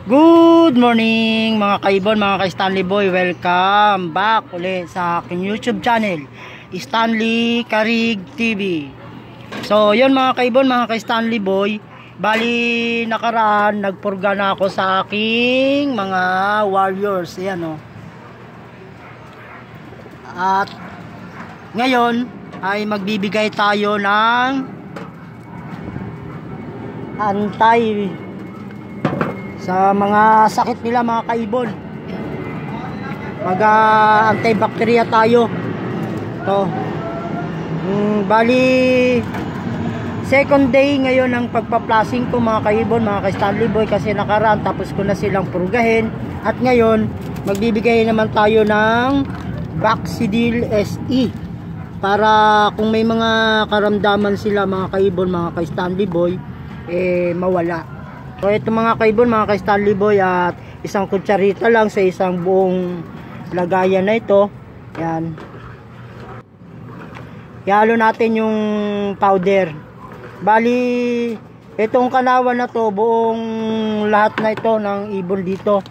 Good morning mga kaibon, mga ka-Stanley Boy. Welcome back ulit sa aking YouTube channel, Stanley Carig TV. So yun mga kaibon, mga ka-Stanley Boy, bali nakaraan nagpurga na ako sa aking mga warriors. Ayan o. At ngayon ay magbibigay tayo ng antay sa mga sakit nila mga kaibon. Mag-antibacteria tayo. To. Bali second day ngayon ng pagpa-flushing ko mga kaibon, mga ka-Stanley Boy, kasi nakaraan tapos ko na silang purgahin. At ngayon magbibigay naman tayo ng Baxidil SE para kung may mga karamdaman sila mga kaibon, mga ka-Stanley Boy, mawala. So ito mga kaibon, mga ka-Stanley Boy, at isang kutsarita lang sa isang buong lagayan na ito. Yan. Ihalo natin yung powder. Bali itong kanawan na to, buong lahat na ito ng ibon dito.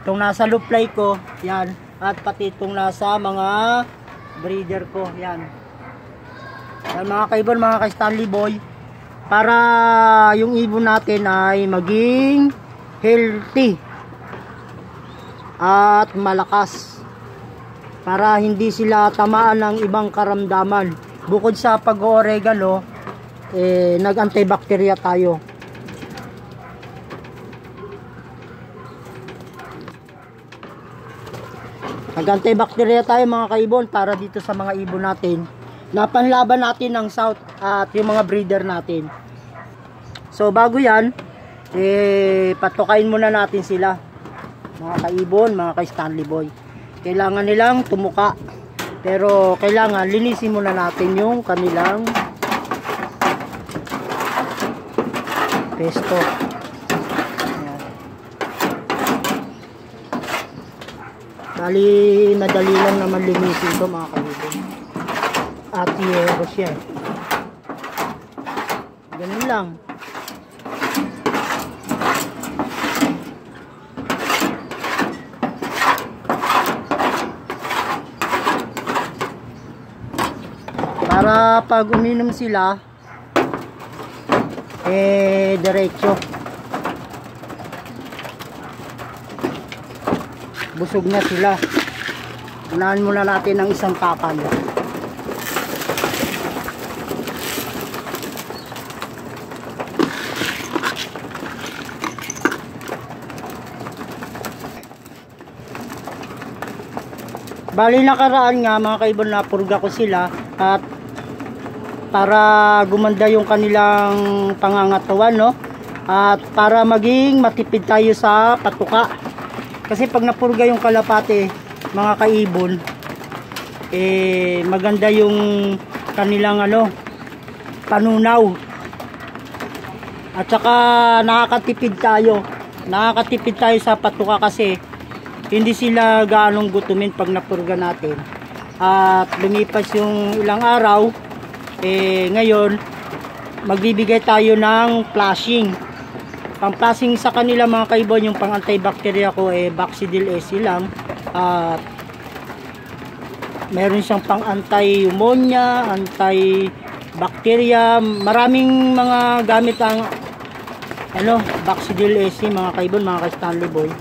Itong nasa luply ko, yan. At pati itong nasa mga breeder ko, yan. Yan mga kaibon, mga ka-Stanley Boy, para yung ibon natin ay maging healthy at malakas, para hindi sila tamaan ng ibang karamdaman. Bukod sa pag-oregano, nag-antibacteria tayo. Nag-antibacteria tayo mga kaibon para dito sa mga ibon natin, na panlaban natin ng south at yung mga breeder natin. So bago yan, patukain muna natin sila mga kaibon, mga ka-Stanley Boy. Kailangan nilang tumuka, pero kailangan linisin muna natin yung kanilang pesto. Bali madali lang naman linisin ito mga kaibon. At yero siya. Ganun lang. Para pag uminom sila, diretso. Busog na sila. Unahan muna natin ng isang takal. Bali nakaraan nga mga kaibon, na purga ko sila at para gumanda yung kanilang pangangatawan, no? At para maging matipid tayo sa patuka. Kasi pag napurga yung kalapate mga kaibon, maganda yung kanilang panunaw. At saka nakakatipid tayo sa patuka, kasi hindi sila gaanong gutumin pag napurga natin. At lumipas yung ilang araw, ngayon magbibigay tayo ng flushing. Pang flushing sa kanila mga kaibon, yung pang antibacteria ko Baxidil SE lang. At meron siyang pang anti-pneumonia, anti-bacteria, maraming mga gamit ang Baxidil SE mga kaibon, mga ka-Stanley Boy.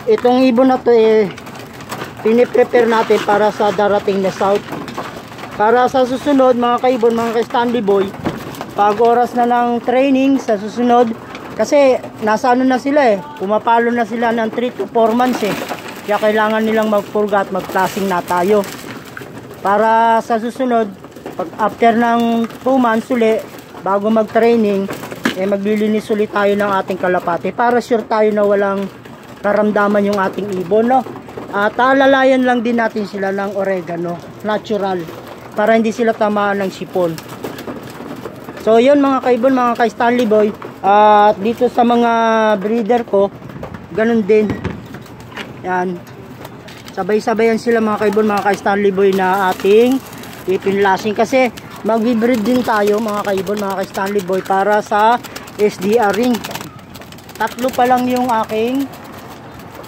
Itong ibon na to piniprepare natin para sa darating na south. Para sa susunod mga kaibon, mga ka-Stanley Boy, pag oras na ng training sa susunod, kasi nasa na sila pumapalo na sila ng 3 to 4 months kaya kailangan nilang magpurga at mag-flushing na tayo. Para sa susunod, pag after ng 2 months uli, bago mag-training, maglilinis ulit tayo ng ating kalapate para sure tayo na walang karamdaman yung ating ibon, no? At alalayan lang din natin sila ng oregano, natural, para hindi sila tamaan ng sipon. So yun mga kaibon, mga ka-Stanley Boy. At dito sa mga breeder ko, ganun din. Yan. Sabay-sabayan sila mga kaibon, mga ka-Stanley Boy, na ating ipinlasing. Kasi magbi-breed din tayo mga kaibon, mga ka-Stanley Boy, para sa SDR ring. tatlo pa lang yung aking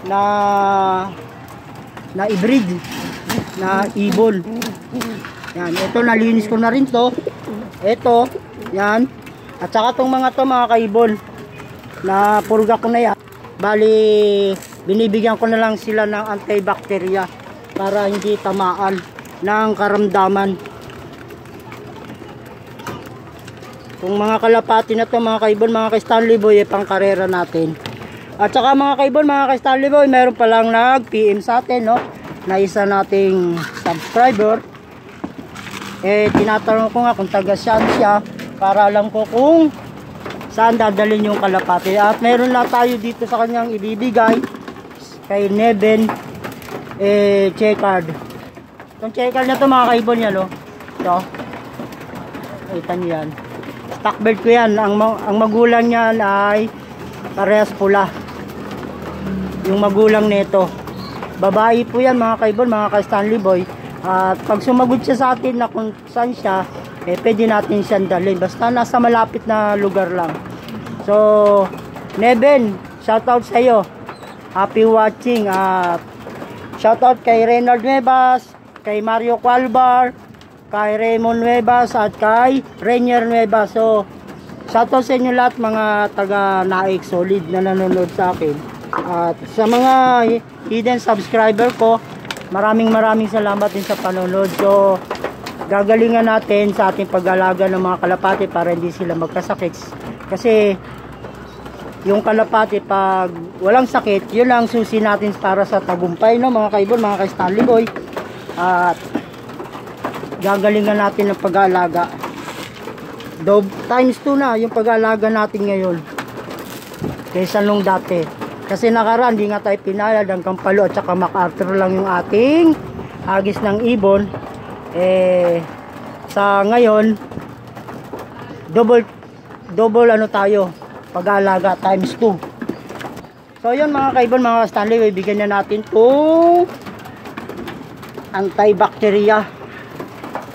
na i-breed na ibon. Yan, ito nalinis ko na rin to. Ito, yan. At saka tong mga to mga kaibon, na purga ko na yan. Bali, binibigyan ko na lang sila ng antibacteria para hindi tamaan ng karamdaman. Kung mga kalapati na to mga kaibon, mga ka-Stanley Boy, pang karera natin. At saka mga kaibon, mga ka-Stanley Boy, meron palang nag-PM sa atin, no? Na isa nating subscriber. Tinatanong ko nga kung taga saan siya para alam ko kung saan dadalhin yung kalapati. At meron na tayo dito sa kanyang ibibigay kay Neben checkered. Itong checkered na to mga kaibon yan, no? Ito. Kita nyo yan. Stockbird ko yan. Ang magulang niyan ay parehas pula. Yung magulang nito. Babae po yan mga kaibon, mga ka-Stanley Boy. At pag sumagot siya sa atin na kung saan siya, pwede natin siyang dalhin. Basta nasa malapit na lugar lang. So, Neben, shoutout sa iyo. Happy watching. Shoutout kay Reynald Nuevas, kay Mario Qualbar, kay Raymond Nuevas, at kay Rainier Nuevas. So, shoutout sa inyo lahat mga taga Naik Solid na nanonood sa akin. At sa mga hidden subscriber ko, maraming salamat din sa panonood. So, gagalingan natin sa ating pag-alaga ng mga kalapati para hindi sila magkasakit. Kasi, yung kalapati pag walang sakit, yun lang susi natin para sa tagumpay, no mga kaibon, mga ka-Stanley Boy. At, gagalingan natin ng pag-alaga. Times 2 na yung pag-alaga natin ngayon. Kaysa nung dati. Kasi nakaraan, di nga tayo pinalad, hanggang Palo at saka MacArthur lang yung ating hagis ng ibon. Sa ngayon, double ano tayo, pag-aalaga times 2. So yun mga kaibon, mga Stanley, bigyan na natin itong antibacteria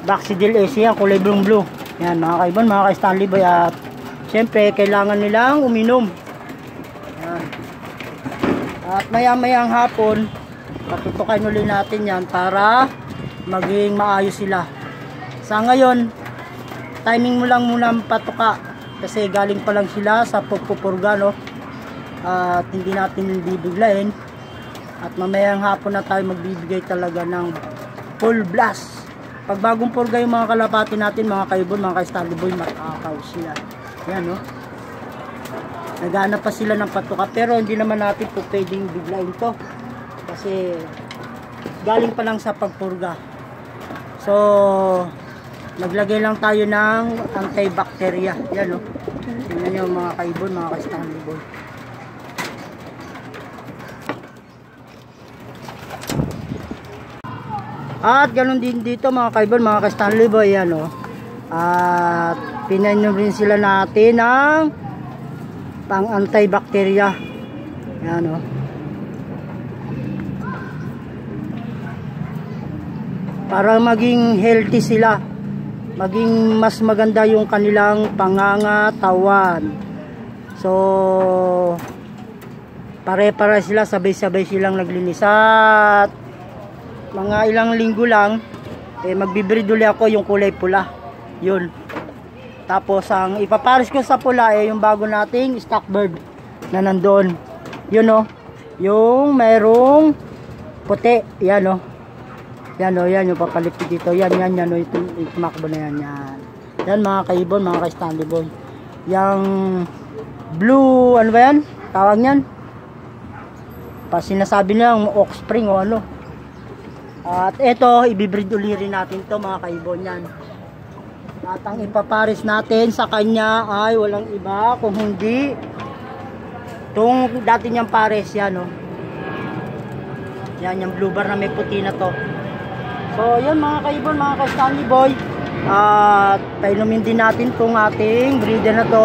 Baxidil S, yan, kulay blue. Yan mga kaibon, mga Stanley Boy. At syempre, kailangan nilang uminom. Yan. At maya-mayang hapon, patutukan ulit natin yan para maging maayos sila. Sa ngayon, timing mo lang muna ang patuka kasi galing pa lang sila sa pagpupurga, no? At hindi natin bibiglayin. At mamayang hapon na tayo magbibigay talaga ng full blast. Pag bagong purga yung mga kalapati natin, mga kaibon, mga ka-Stanley Boy, makakaw sila. Yan, no? Naghanap pa sila ng patuka, pero hindi naman natin po pwedeng biglayin to kasi galing pa lang sa pagpurga. So, naglagay lang tayo ng antibacteria. Yan, no? Tingnan nyo mga kaibon, mga ka-Stanley Boy. At ganun din dito mga kaibon, mga ka-Stanley Boy, yan, no? At pinainom rin sila natin ng pang antibacteria. Yan, no? Para maging healthy sila, maging mas maganda yung kanilang pangangatawan. So, pare-pare sila, sabay-sabay silang naglinis. At mga ilang linggo lang, magbibreed ulit ako yung kulay pula. Yun. Tapos, ang ipapares ko sa pula, yung bago nating stockbird na nandoon. Yun, no? Yung merong puti. Yan, no? Yan, no? Yan yung papalipid dito. Yan, no? Yung tumakbo na yan. Yan, mga kaibon, mga ka-Stanley Boy. Yung blue, ano ba yan? Tawag yan? Sinasabi nilang offspring o ano. At ito, ibibreed ulit rin natin to mga kaibon yan. At ang ipapares natin sa kanya ay walang iba kung hindi itong dati niyang pares yan, no? Yan, yung blue bar na may puti na to. So yan mga kaibon, mga ka-Stanley Boy. At painumin din natin itong ating breeder na to.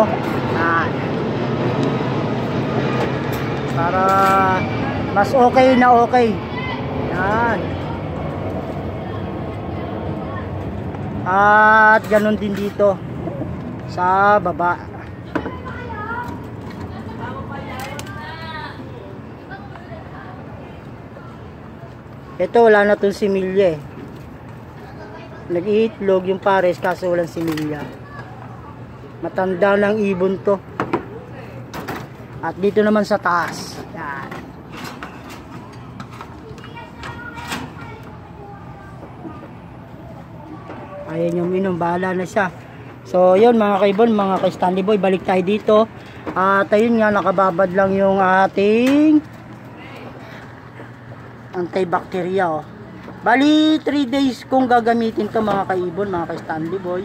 Para mas okay na okay. Yan. At ganun din dito sa baba. Ito wala na tong similya eh. Nag-iitlog yung pares kaso walang similya. Matanda ng ibon to. At dito naman sa taas. Yan. Ayan yung minom, bahala na siya. So yun mga kaibon, mga ka-Stanley Boy, balik tayo dito. At ayun nga, nakababad lang yung ating antibacteria oh. Bali 3 days kung gagamitin to mga kaibon, mga ka-Stanley Boy.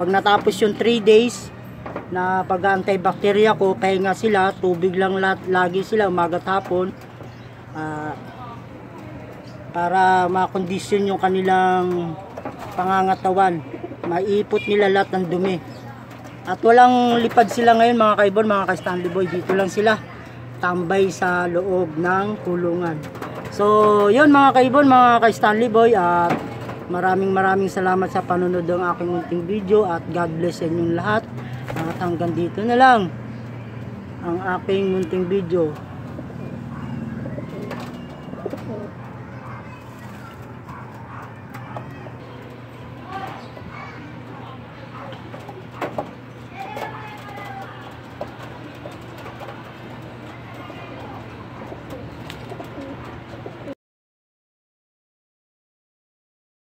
Pag natapos yung 3 days na pag-antibacteria ko, pahinga sila, tubig lang lagi sila umaga at hapon, para makondisyon yung kanilang pangangatawan, maipot nila lahat ng dumi. At walang lipad sila ngayon mga kaibon, mga ka-Stanley Boy, dito lang sila tambay sa loob ng kulungan. So yun mga kaibon, mga ka-Stanley Boy, at maraming salamat sa panonood ng aking munting video, at God bless sa inyong lahat. At hanggang dito na lang ang aking munting video.